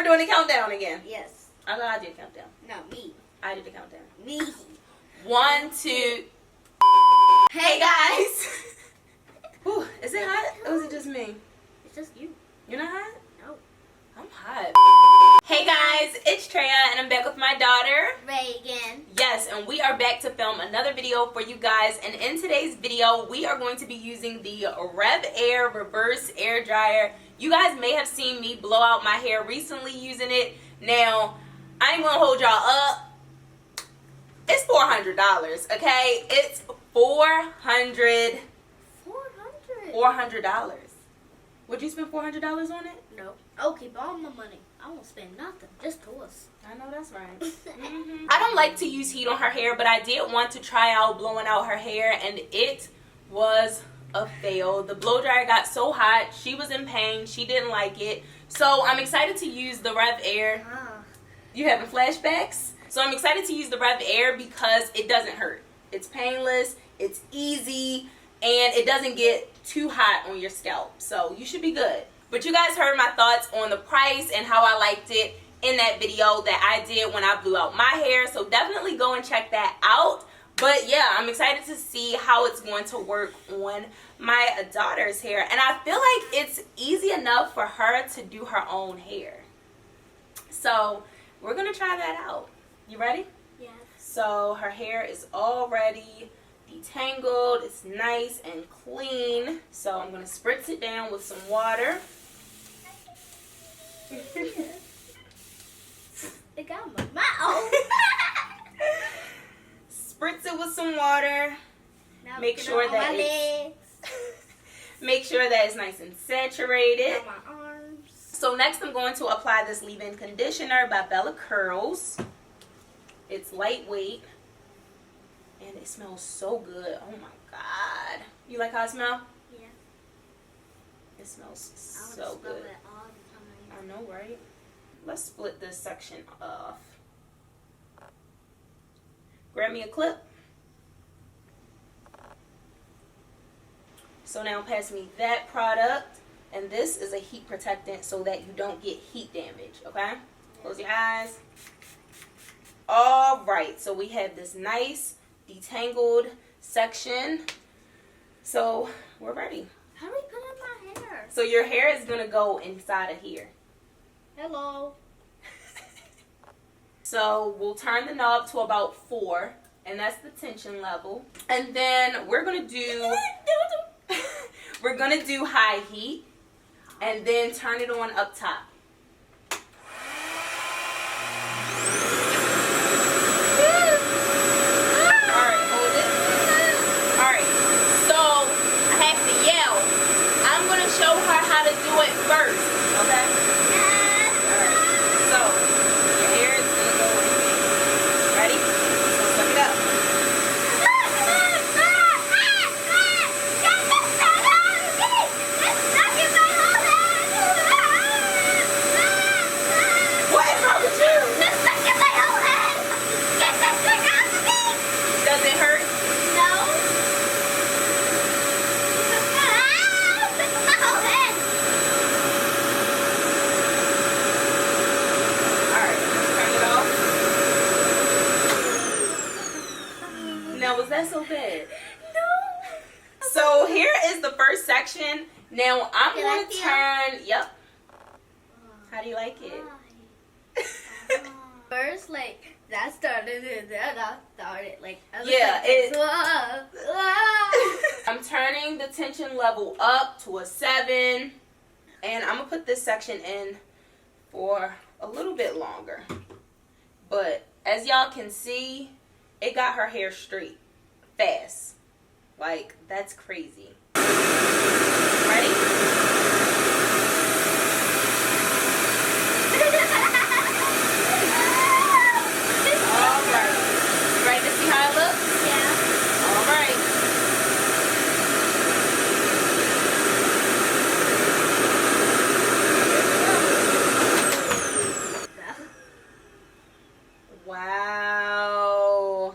we're doing the countdown again. Yes. I thought I did the countdown. Not me. I did the countdown. Me. 1, 2. Hey guys. Whew, is it hot or is it just me? It's just you. You're not hot? No. I'm hot. Hey guys, it's Traeh and I'm back with my daughter, Reagan. Yes, and we are back to film another video for you guys. And in today's video, we are going to be using the Revair Reverse Air Dryer. You guys may have seen me blow out my hair recently using it. Now, I ain't gonna hold y'all up. It's $400, okay? It's $400. $400. Would you spend $400 on it? No. I'll keep all my money. I won't spend nothing. Just toys. I know that's right. I don't like to use heat on her hair, but I did want to try out blowing out her hair, and it was a fail. The blow dryer got so hot. She was in pain. She didn't like it. So I'm excited to use the Revair. You having flashbacks? So I'm excited to use the Revair because it doesn't hurt. It's painless. It's easy. And it doesn't get too hot on your scalp. So you should be good. But you guys heard my thoughts on the price and how I liked it in that video that I did when I blew out my hair. So definitely go and check that out. But yeah, I'm excited to see how it's going to work on my daughter's hair. And I feel like it's easy enough for her to do her own hair. So we're going to try that out. You ready? Yes. So her hair is already detangled. It's nice and clean. So I'm going to spritz it down with some water. It got my mouth. Spritz it with some water. Now Make sure that it's nice and saturated. My arms. So next I'm going to apply this leave-in conditioner by Bella Curls. It's lightweight and it smells so good. Oh my god. You like how it smells? Yeah. It smells so smell good. it all the time. I know, right? Let's split this section off. Grab me a clip. So now pass me that product. And this is a heat protectant so that you don't get heat damage, okay? Close your eyes. Alright, so we have this nice detangled section. So we're ready. How do we put in my hair? So your hair is going to go inside of here. Hello. So we'll turn the knob to about 4, and that's the tension level. And then we're gonna do high heat, and then turn it on up top. All right, hold it. All right. So I have to yell. I'm gonna show her how to do it first. Okay. Was that so bad? No. So here is the first section. Now I'm going to turn. Yep. How do you like it? First, like that started, like yeah. I'm turning the tension level up to a 7, and I'm gonna put this section in for a little bit longer. But as y'all can see, it got her hair straight fast. Like, that's crazy. Ready? Alright. You ready to see how it looks? Yeah. Alright. Wow.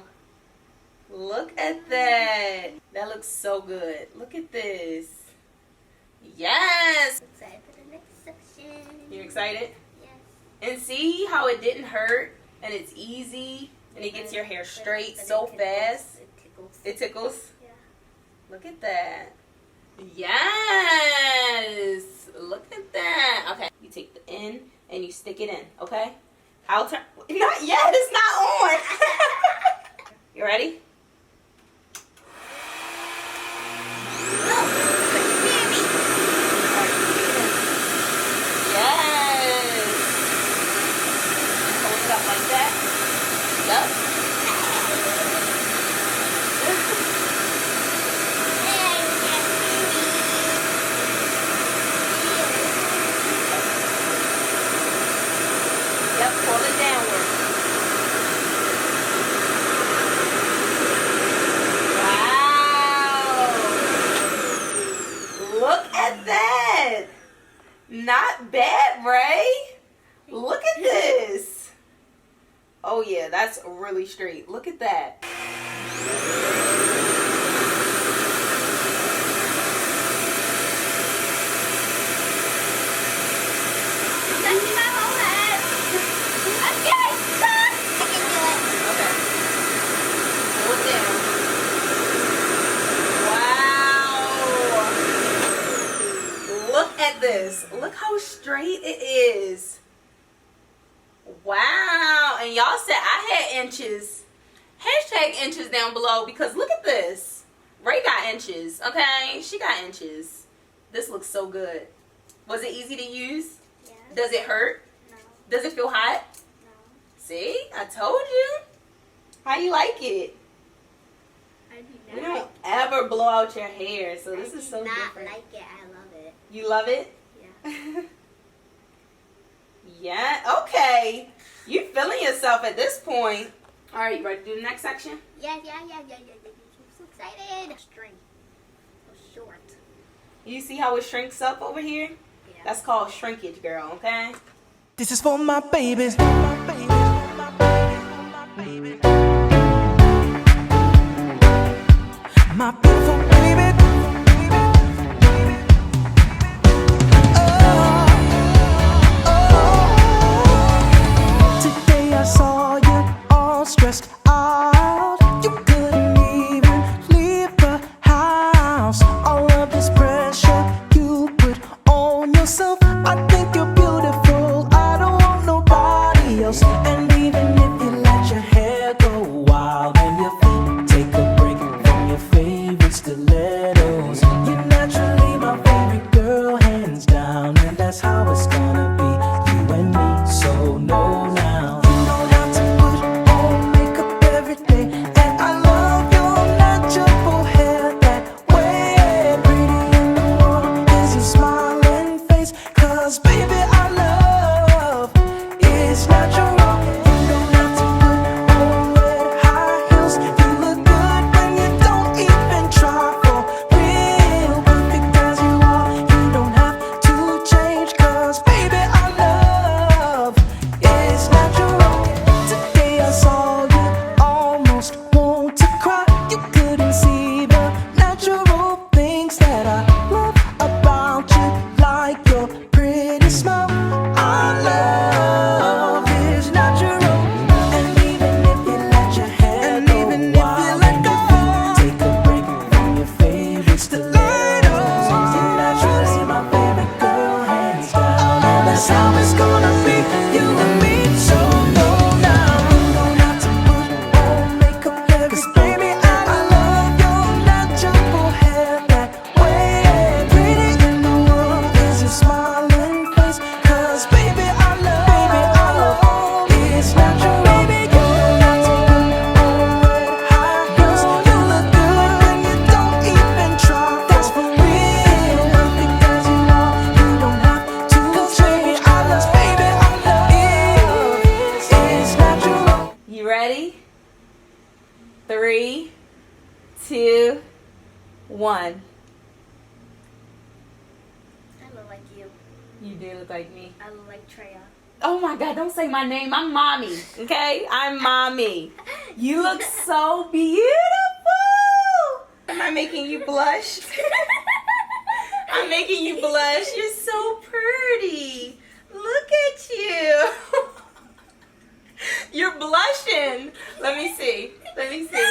Look at that. That looks so good. Look at this. Yes. Excited for the next section. You excited? Yes. And see how it didn't hurt and it's easy and it gets your hair straight so fast. It tickles. It tickles? Yeah. Look at that. Yes. Look at that. Okay. You take the end and you stick it in, okay? I'll turn. Not yet. It's not on. You ready? Yes. Hold it up like that. Yep. Yep, pull it downward. Wow. Look at that. Not bad, Ray. Look at this. Oh yeah, that's really straight. Look at that. This. Look how straight it is. Wow. And y'all said I had inches. Hashtag inches down below because look at this. Ray got inches. Okay. She got inches. This looks so good. Was it easy to use? Yeah. Does it hurt? No. Does it feel hot? No. See? I told you. How you like it? I do We not. don't ever blow out your hair. So this is so different. I like it. I love it. You love it? Yeah. Yeah, okay. You feeling yourself at this point. All right, you ready to do the next section? Yeah. I'm so excited. String. So short. You see how it shrinks up over here? Yeah. That's called shrinkage, girl, okay? This is for my babies. My beautiful baby. Today I saw you all stressed out. You couldn't even leave the house. All of this pressure you put on yourself. I think you're beautiful. I don't want nobody else. And even if you let your hair go wild and your feet take a break from your favorite stilettos, you're naturally my favorite girl, hands down. And that's how it's gonna be, you and me. So no now. You don't have to put on makeup every day. And I love your natural hair that way. Pretty in the world is your smiling face. 'Cause baby, I love is natural. You don't have to put on red high heels. You look good when you don't even try for real. Perfect as you are, you don't have to change. 'Cause baby, I love is natural. Today I saw you almost want to cry. You couldn't see the natural things that I love about you, like your pretty smile. Our love is natural. And even if you let your hair go wild and your feet take a break from your favorite stilettos, you're naturally my favorite girl, hands down. And that's how it's gonna be, you and me. So no now. You don't have to put on makeup every 'cause baby, I love your natural hair that way. Pretty in the world is your smiling face. 'Cause baby, I love it's natural. Baby, you don't have to put on red high heels. You look good when you don't even try. That's for real. Perfect as you are, you don't have to change. 'Cause baby, I love it's natural. You ready? 3, 2, 1. I look like you. You do look like me. I look like Traeh. Oh my God, don't say my name. I'm mommy, okay? I'm mommy. You look so beautiful. Am I making you blush? I'm making you blush. You're so pretty. Look at you. Let me see. Let me see.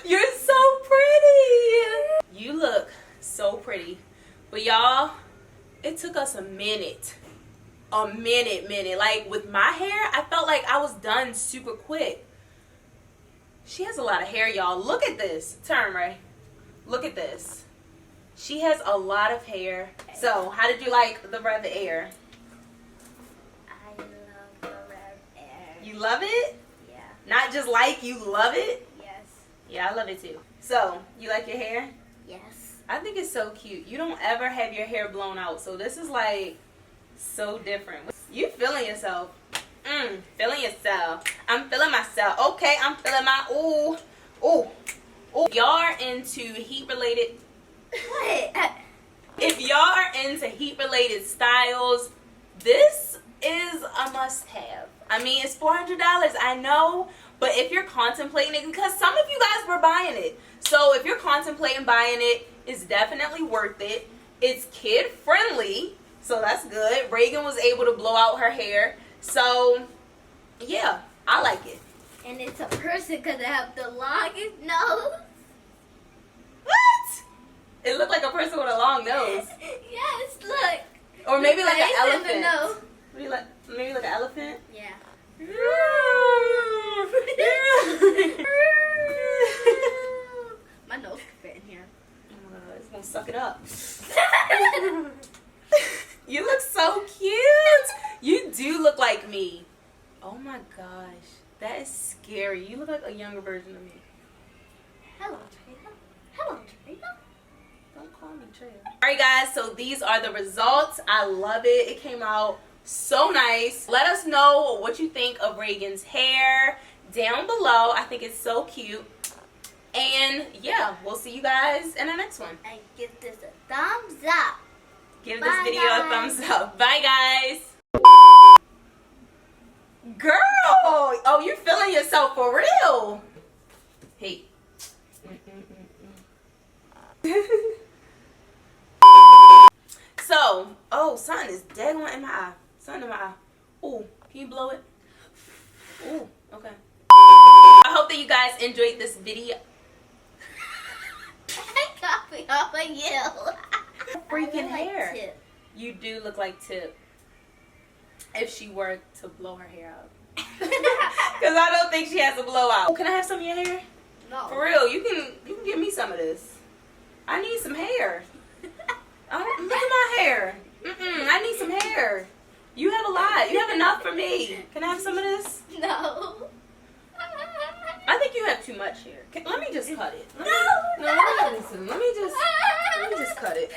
You're so pretty. You look so pretty. But y'all, it took us a minute. Like with my hair, I felt like I was done super quick. She has a lot of hair, y'all. Look at this. Turn, Ray. Look at this. She has a lot of hair. So, how did you like the Rev Air? I love the Rev Air. You love it? Yeah. Not just like, you love it? Yes. Yeah, I love it too. So, you like your hair? Yes. I think it's so cute. You don't ever have your hair blown out. So, this is like so different. You feeling yourself. Feeling yourself. I'm feeling myself. Okay, I'm feeling my ooh. Y'all are into heat related. What? If y'all are into heat related styles, this is a must have. I mean, it's $400, I know, but if you're contemplating it, because some of you guys were buying it, so if you're contemplating buying it, it's definitely worth it. It's kid friendly, so that's good. Reagan was able to blow out her hair, so yeah, I like it. And it's a person because I have the longest nose. What? It looked like a person with a long nose. Yes, look. Or maybe like an Face and elephant. the nose. What do you like? Maybe like an elephant? Yeah. My nose can fit in here. Oh my God, it's gonna suck it up. You look so cute. You do look like me. Oh my gosh, that is scary. You look like a younger version of me. Hello, Traeha. Hello, Traeha. Don't call me Traeha. All right, guys. So these are the results. I love it. It came out so nice. Let us know what you think of Reagan's hair down below. I think it's so cute. And yeah, we'll see you guys in the next one. And give this a thumbs up. Give Bye, this video guys. a thumbs up. Bye, guys. Girl, oh, you're feeling yourself for real. Hey. So, oh, something is dead on in my eye. Something in my eye. Ooh, can you blow it? Ooh, okay. I hope that you guys enjoyed this video. I copy off of you. Freaking I look hair. like Tip. You do look like Tip if she were to blow her hair out. Because I don't think she has a blowout. Can I have some of your hair? No. For real, you can give me some of this. I need some hair. Look at my hair. I need some hair. You have a lot. You have enough for me. Can I have some of this? No. I think you have too much hair. Let me just cut it. No. Let me just cut it.